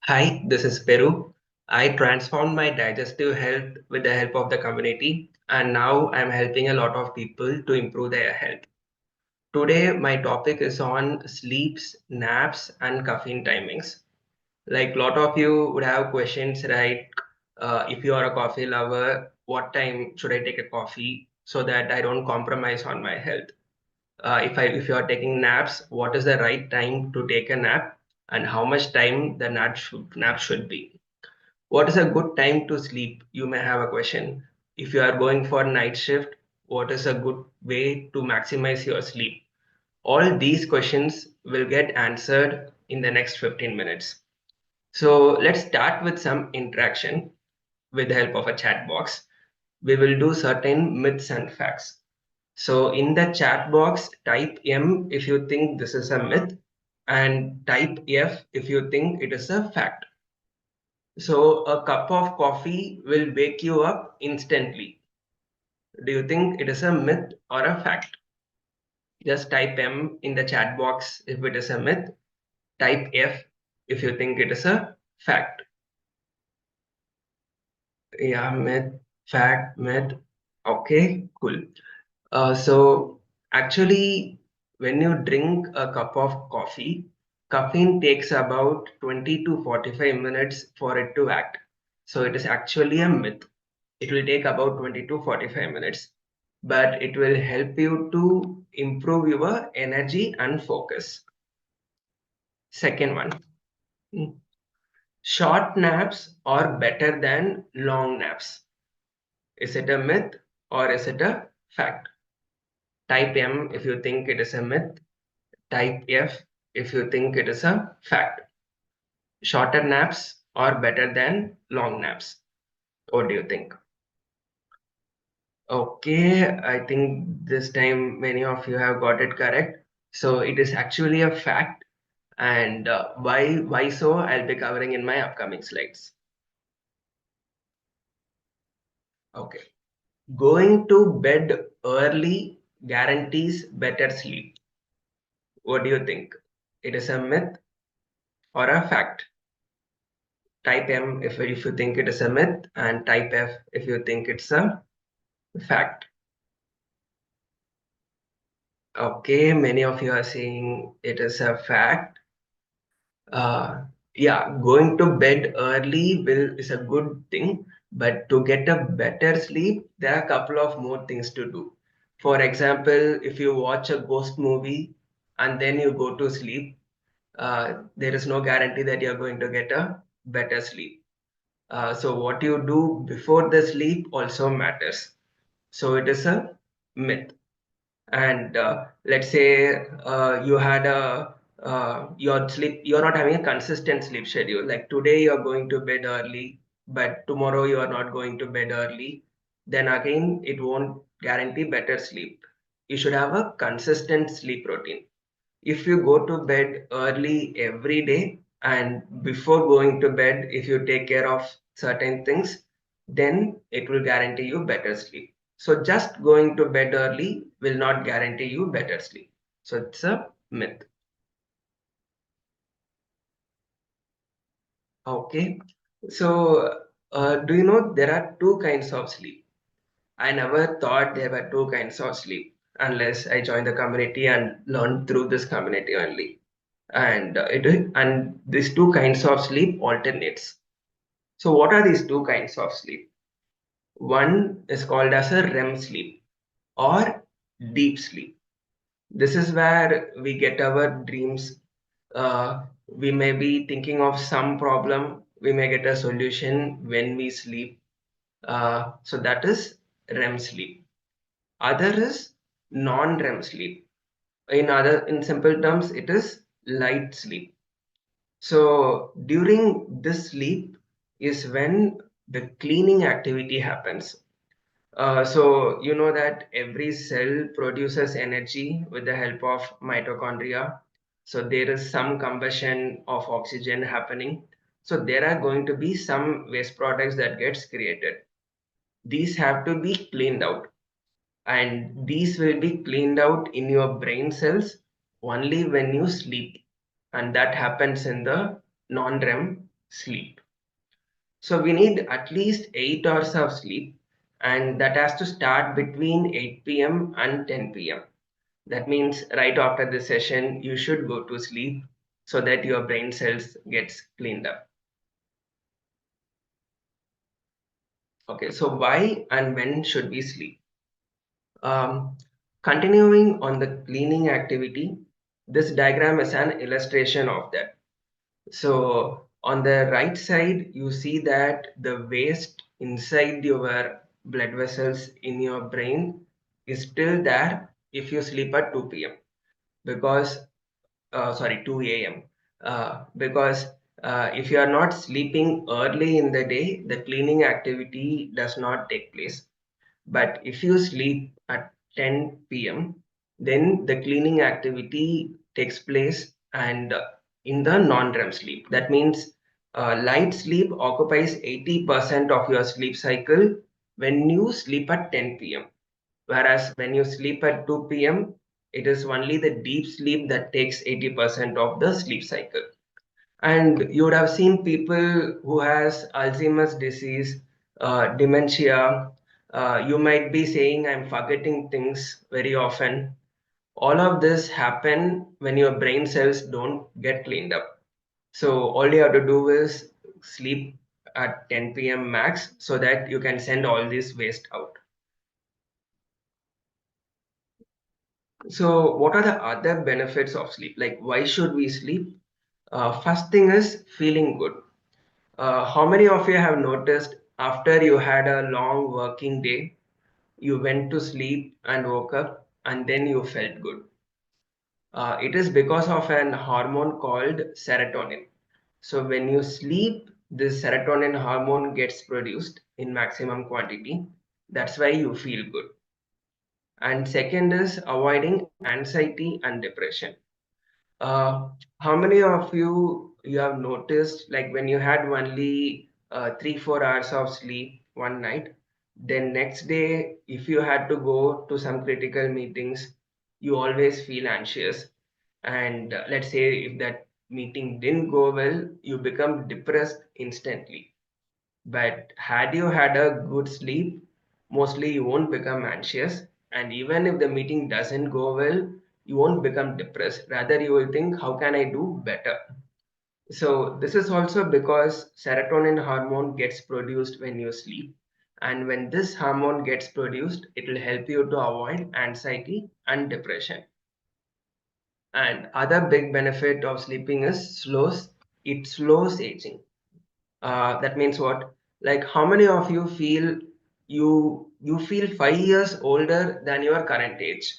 Hi, this is Peru. I transformed my digestive health with the help of the community, and now I'm helping a lot of people to improve their health. Today, my topic is on sleeps, naps, and caffeine timings. Like a lot of you would have questions, right? If you are a coffee lover, what time should I take a coffee so that I don't compromise on my health? If you are taking naps, what is the right time to take a nap, and how much time the nap should be? What is a good time to sleep? You may have a question. If you are going for night shift, what is a good way to maximize your sleep? All these questions will get answered in the next 15 minutes. So let's start with some interaction with the help of a chat box. We will do certain myths and facts. So in the chat box, type M if you think this is a myth, and type F if you think it is a fact. So a cup of coffee will wake you up instantly. Do you think it is a myth or a fact? Just type M in the chat box if it is a myth. Type F if you think it is a fact. Yeah, myth, fact, myth. Okay, cool. So actually, when you drink a cup of coffee, caffeine takes about 20 to 45 minutes for it to act. So it is actually a myth. It will take about 20 to 45 minutes, but it will help you to improve your energy and focus. Second one, mm, short naps are better than long naps. Is it a myth or is it a fact? Type M if you think it is a myth. Type F if you think it is a fact. Shorter naps are better than long naps. What do you think? Okay, I think this time many of you have got it correct. So it is actually a fact, and why so I'll be covering in my upcoming slides. Okay, going to bed early guarantees better sleep. What do you think? It is a myth or a fact? Type M if you think it is a myth, and type F if you think it's a fact. Okay, many of you are saying it is a fact. Uh, yeah, going to bed early will is a good thing, but to get a better sleep, there are a couple of more things to do. For example, if you watch a ghost movie and then you go to sleep, there is no guarantee that you're going to get a better sleep. So what you do before the sleep also matters. So it is a myth. And let's say you had a you're not having a consistent sleep schedule. Like today you're going to bed early, but tomorrow you are not going to bed early. Then again, it won't guarantee better sleep. You should have a consistent sleep routine. If you go to bed early every day and before going to bed, if you take care of certain things, then it will guarantee you better sleep. So just going to bed early will not guarantee you better sleep. So it's a myth. Okay. So do you know there are two kinds of sleep? I never thought there were two kinds of sleep unless I joined the community and learned through this community only. And these two kinds of sleep alternates. So what are these two kinds of sleep? One is called as a REM sleep or deep sleep. This is where we get our dreams. We may be thinking of some problem, we may get a solution when we sleep. So that is REM sleep. Other is non-REM sleep. In simple terms, it is light sleep. So during this sleep is when the cleaning activity happens. So you know that every cell produces energy with the help of mitochondria. So there is some combustion of oxygen happening. So there are going to be some waste products that gets created. These have to be cleaned out, and these will be cleaned out in your brain cells only when you sleep, and that happens in the non-REM sleep. So we need at least 8 hours of sleep, and that has to start between 8 p.m. and 10 p.m. That means right after the session, you should go to sleep so that your brain cells gets cleaned up. Okay, so why and when should we sleep? Um, Continuing on the cleaning activity, this diagram is an illustration of that. So on the right side, you see that the waste inside your blood vessels in your brain is still there if you sleep at 2 p.m. because, sorry, 2 a.m. Because if you are not sleeping early in the day, the cleaning activity does not take place. But if you sleep at 10 p.m., then the cleaning activity takes place and in the non-REM sleep. That means light sleep occupies 80% of your sleep cycle when you sleep at 10 p.m. Whereas when you sleep at 2 p.m., it is only the deep sleep that takes 80% of the sleep cycle. And you would have seen people who has Alzheimer's disease, dementia. You might be saying, I'm forgetting things very often. All of this happen when your brain cells don't get cleaned up. So all you have to do is sleep at 10 p.m. max so that you can send all this waste out. So what are the other benefits of sleep? Like why should we sleep? First thing is feeling good. How many of you have noticed after you had a long working day, you went to sleep and woke up and then you felt good? It is because of an hormone called serotonin. So when you sleep, this serotonin hormone gets produced in maximum quantity. That's why you feel good. And second is avoiding anxiety and depression. Uh, how many of you have noticed like when you had only 3-4 hours of sleep one night, then next day if you had to go to some critical meetings, you always feel anxious. And let's say if that meeting didn't go well, you become depressed instantly. But had you had a good sleep, mostly you won't become anxious. And even if the meeting doesn't go well, you won't become depressed. Rather, you will think, how can I do better? So, this is also because serotonin hormone gets produced when you sleep. And when this hormone gets produced, it will help you to avoid anxiety and depression. And other big benefit of sleeping is it slows aging. That means what? Like how many of you feel you feel 5 years older than your current age?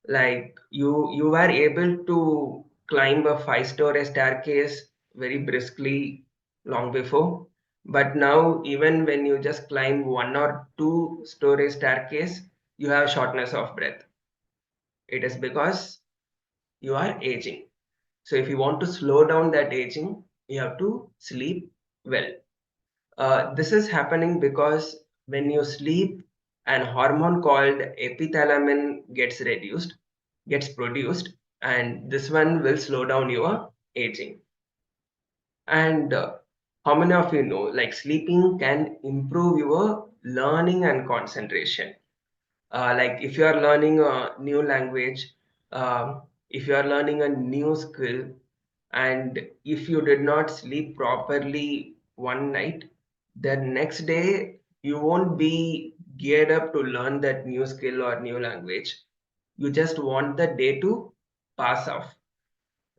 Like you were able to climb a 5-story staircase very briskly long before, but now even when you just climb 1 or 2 story staircase, you have shortness of breath. It is because you are aging. So if you want to slow down that aging, you have to sleep well. This is happening because when you sleep, an hormone called epithalamin gets produced, and this one will slow down your aging. And how many of you know, like sleeping can improve your learning and concentration? Like if you are learning a new language, if you are learning a new skill, and if you did not sleep properly one night, the next day you won't be geared up to learn that new skill or new language. You just want the day to pass off.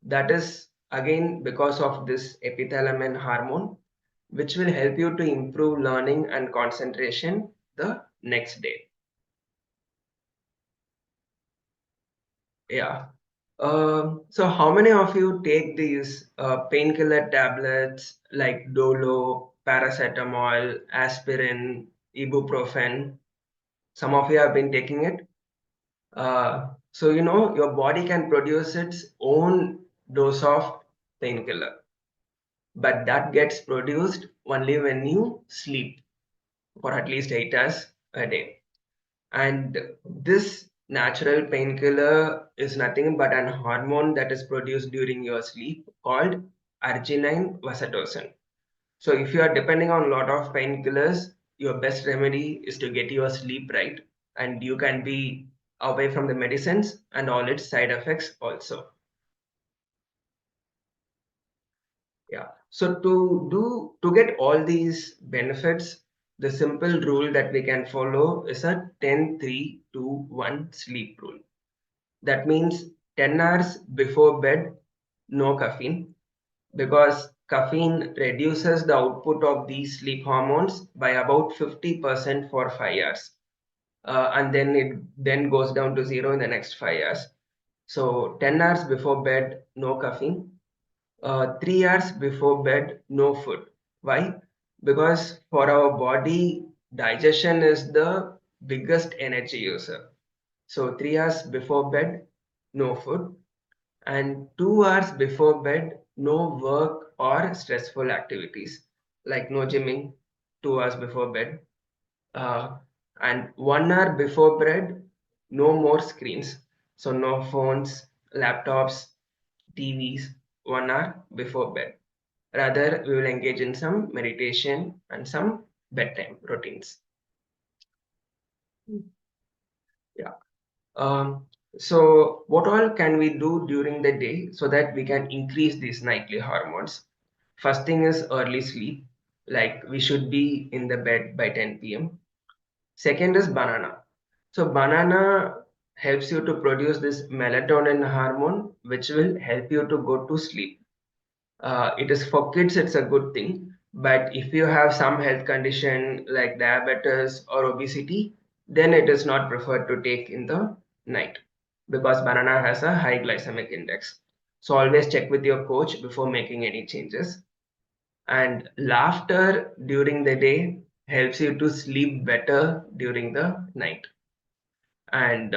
That is again because of this epithalamin hormone, which will help you to improve learning and concentration the next day. Yeah. So how many of you take these painkiller tablets like Dolo, paracetamol, aspirin, ibuprofen? Some of you have been taking it. So you know your body can produce its own dose of painkiller, but that gets produced only when you sleep for at least 8 hours a day. And this natural painkiller is nothing but an hormone that is produced during your sleep called arginine vasotocin. So if you are depending on a lot of painkillers, your best remedy is to get your sleep right, and you can be away from the medicines and all its side effects also. Yeah. So to get all these benefits, the simple rule that we can follow is a 10-3-2-1 sleep rule. That means 10 hours before bed, no caffeine, because caffeine reduces the output of these sleep hormones by about 50% for 5 hours. And then it then goes down to zero in the next 5 hours. So 10 hours before bed, no caffeine. 3 hours before bed, no food. Why? Because for our body, digestion is the biggest energy user. So 3 hours before bed, no food. And 2 hours before bed, no work or stressful activities like no gymming, 2 hours before bed. Uh, and 1 hour before bed, no more screens. So no phones, laptops, TVs, 1 hour before bed. Rather, we will engage in some meditation and some bedtime routines. Yeah. Um, so what all can we do during the day so that we can increase these nightly hormones? First thing is early sleep, like we should be in the bed by 10 p.m. Second is banana. So banana helps you to produce this melatonin hormone, which will help you to go to sleep. It is for kids, it's a good thing. But if you have some health condition like diabetes or obesity, then it is not preferred to take in the night because banana has a high glycemic index. So always check with your coach before making any changes. And laughter during the day helps you to sleep better during the night. And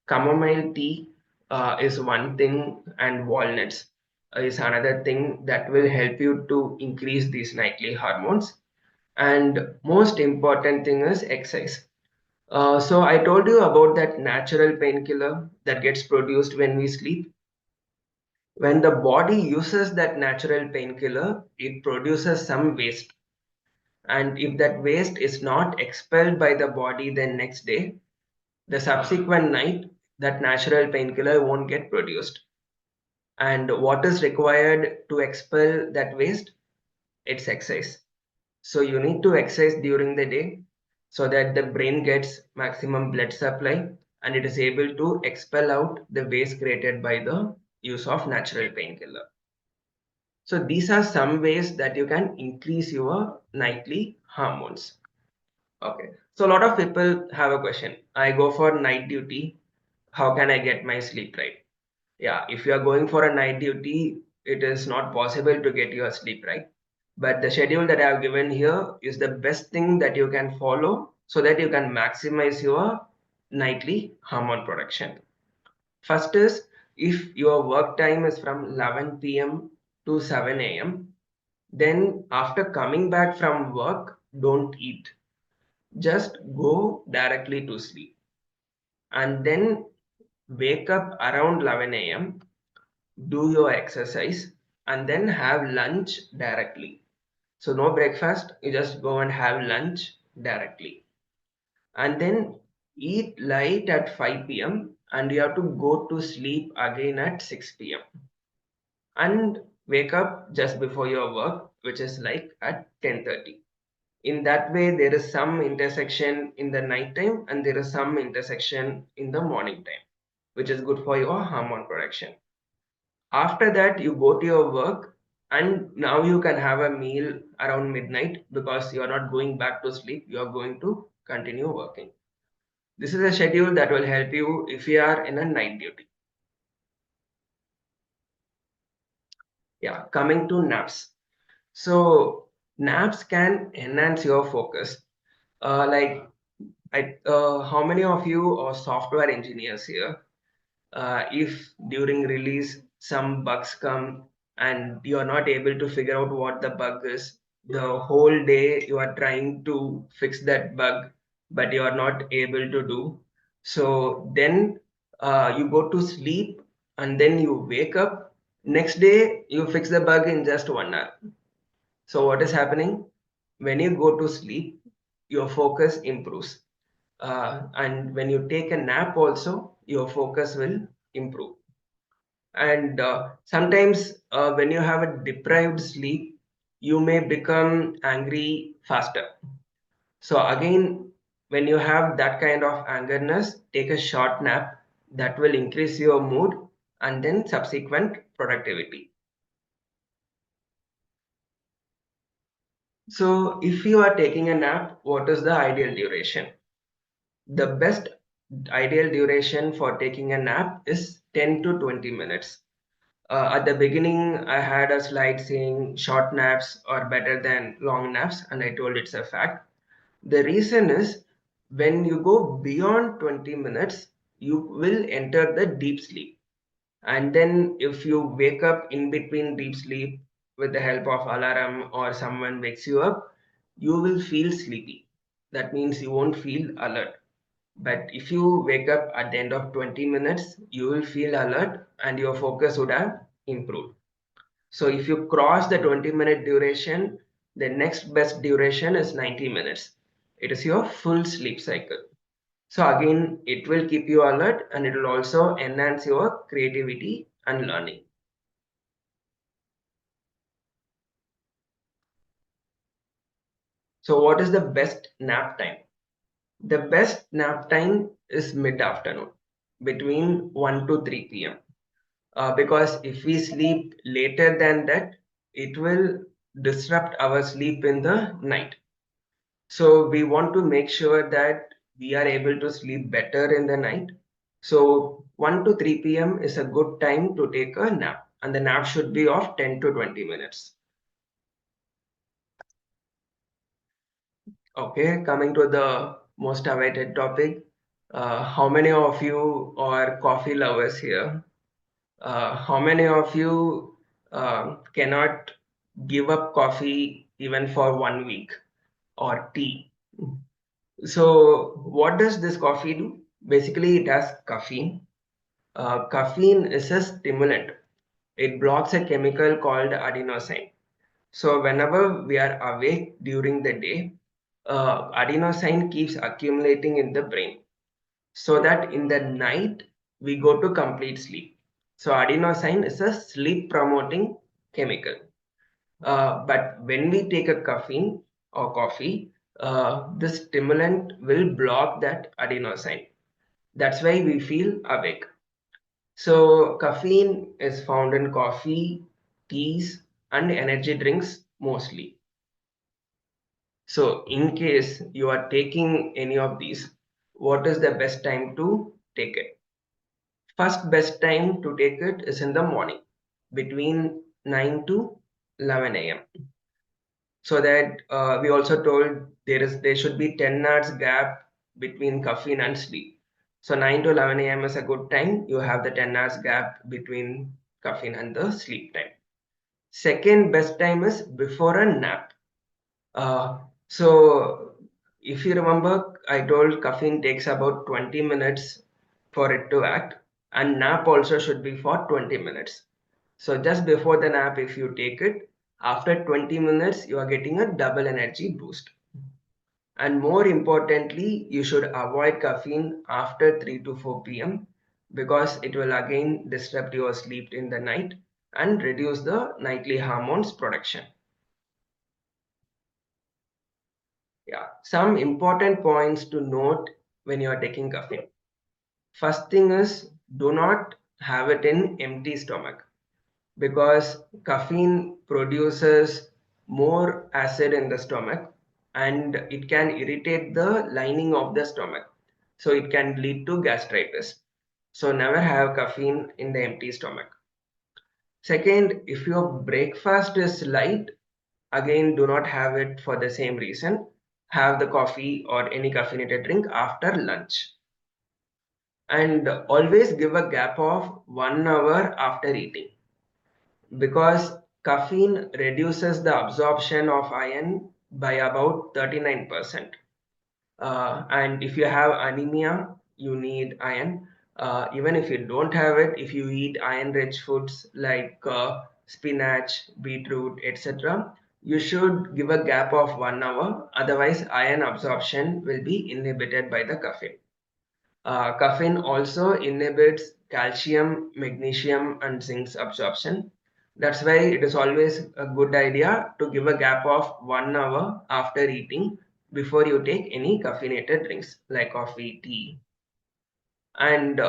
chamomile tea is one thing, and walnuts is another thing that will help you to increase these nightly hormones. And most important thing is exercise. So I told you about that natural painkiller that gets produced when we sleep. When the body uses that natural painkiller, it produces some waste. And if that waste is not expelled by the body the next day, the subsequent night, that natural painkiller won't get produced. And what is required to expel that waste? It's exercise. So you need to exercise during the day so that the brain gets maximum blood supply and it is able to expel out the waste created by the use of natural painkiller. So these are some ways that you can increase your nightly hormones. Okay. So a lot of people have a question. I go for night duty. How can I get my sleep right? Yeah, if you are going for a night duty, it is not possible to get your sleep right. But the schedule that I have given here is the best thing that you can follow so that you can maximize your nightly hormone production. First is if your work time is from 11 p.m. to 7 a.m., then after coming back from work, don't eat. Just go directly to sleep and then wake up around 11 a.m., do your exercise, and then have lunch directly. So, no breakfast, you just go and have lunch directly. And then eat light at 5 p.m. and you have to go to sleep again at 6 p.m. and wake up just before your work, which is like at 10:30. In that way, there is some intersection in the night time and there is some intersection in the morning time, which is good for your hormone production. After that, you go to your work and now you can have a meal around midnight because you are not going back to sleep, you are going to continue working. This is a schedule that will help you if you are in a night duty. Yeah, coming to naps. So naps can enhance your focus. Like how many of you are software engineers here? If during release some bugs come and you are not able to figure out what the bug is, the whole day you are trying to fix that bug, but you are not able to do. So then you go to sleep and then you wake up. Next day you fix the bug in just 1 hour. So what is happening? When you go to sleep, your focus improves. And when you take a nap also, your focus will improve. And sometimes when you have a deprived sleep, you may become angry faster. So again, when you have that kind of angerness, take a short nap that will increase your mood and then subsequent productivity. So if you are taking a nap, what is the ideal duration? The best ideal duration for taking a nap is 10 to 20 minutes. At the beginning, I had a slide saying short naps are better than long naps, and I told it's a fact. The reason is when you go beyond 20 minutes, you will enter the deep sleep. And then if you wake up in between deep sleep with the help of alarm or someone wakes you up, you will feel sleepy. That means you won't feel alert. But if you wake up at the end of 20 minutes, you will feel alert and your focus would have improved. So if you cross the 20-minute duration, the next best duration is 90 minutes. It is your full sleep cycle. So again, it will keep you alert and it will also enhance your creativity and learning. So what is the best nap time? The best nap time is mid-afternoon between 1 to 3 p.m. Because if we sleep later than that, it will disrupt our sleep in the night. So we want to make sure that we are able to sleep better in the night. So 1 to 3 p.m. is a good time to take a nap, and the nap should be of 10 to 20 minutes. Okay, coming to the most awaited topic. How many of you are coffee lovers here? How many of you cannot give up coffee even for 1 week or tea? So, what does this coffee do? Basically, it has caffeine. Caffeine is a stimulant. It blocks a chemical called adenosine. So, whenever we are awake during the day, adenosine keeps accumulating in the brain so that in the night we go to complete sleep. So, adenosine is a sleep promoting chemical. But when we take a caffeine or coffee, the stimulant will block that adenosine. That's why we feel awake. So caffeine is found in coffee, teas, and energy drinks mostly. So in case you are taking any of these, what is the best time to take it? First best time to take it is in the morning between 9 to 11 a.m. So that we also told there should be 10 hours gap between caffeine and sleep. So 9 to 11 a.m. is a good time. You have the 10 hours gap between caffeine and the sleep time. Second best time is before a nap. Uh, so if you remember, I told caffeine takes about 20 minutes for it to act, and nap also should be for 20 minutes. So just before the nap, if you take it, after 20 minutes, you are getting a double energy boost. And more importantly, you should avoid caffeine after 3 to 4 p.m. because it will again disrupt your sleep in the night and reduce the nightly hormones production. Yeah, some important points to note when you are taking caffeine. First thing is do not have it in empty stomach because caffeine produces more acid in the stomach and it can irritate the lining of the stomach. So it can lead to gastritis. So never have caffeine in the empty stomach. Second, if your breakfast is light, again do not have it for the same reason. Have the coffee or any caffeinated drink after lunch. And always give a gap of 1 hour after eating because caffeine reduces the absorption of iron by about 39%. And if you have anemia, you need iron. Even if you don't have it, if you eat iron-rich foods like spinach, beetroot, etc., you should give a gap of 1 hour, otherwise iron absorption will be inhibited by the caffeine. Caffeine also inhibits calcium, magnesium, and zinc absorption. That's why it is always a good idea to give a gap of 1 hour after eating before you take any caffeinated drinks like coffee, tea. And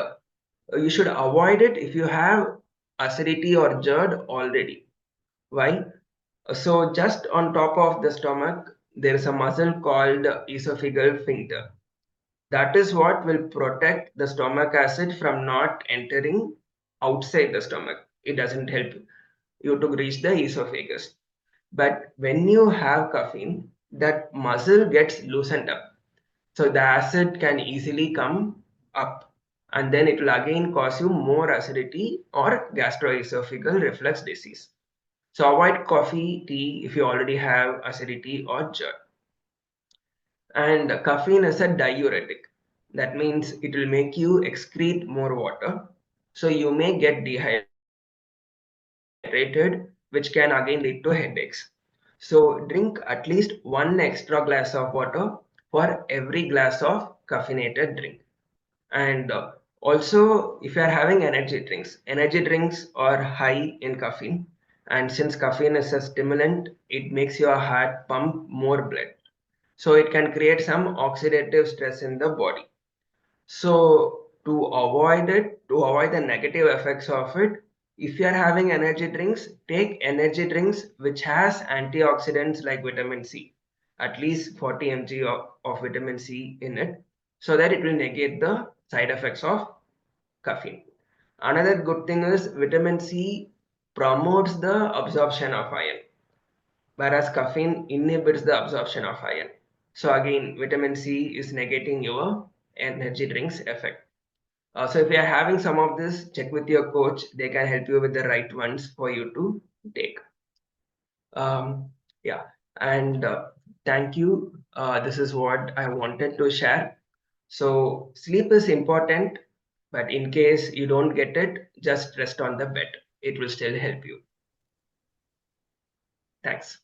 you should avoid it if you have acidity or GERD already. Why? So just on top of the stomach, there is a muscle called esophageal sphincter. That is what will protect the stomach acid from not entering outside the stomach. It doesn't help you to reach the esophagus. But when you have caffeine, that muscle gets loosened up. So the acid can easily come up, and then it will again cause you more acidity or gastroesophageal reflux disease. So avoid coffee, tea if you already have acidity or GERD. And caffeine is a diuretic. That means it will make you excrete more water. So you may get dehydrated, which can again lead to headaches. So drink at least one extra glass of water for every glass of caffeinated drink. And also, if you are having energy drinks are high in caffeine. And since caffeine is a stimulant, it makes your heart pump more blood. So it can create some oxidative stress in the body. So to avoid the negative effects of it, if you are having energy drinks, take energy drinks which has antioxidants like vitamin C, at least 40 mg of vitamin C in it, so that it will negate the side effects of caffeine. Another good thing is vitamin C promotes the absorption of iron, whereas caffeine inhibits the absorption of iron. So again, vitamin C is negating your energy drinks effect. So if you are having some of this, check with your coach. They can help you with the right ones for you to take. Yeah, and thank you. This is what I wanted to share. So sleep is important, but in case you don't get it, just rest on the bed. It will still help you. Thanks.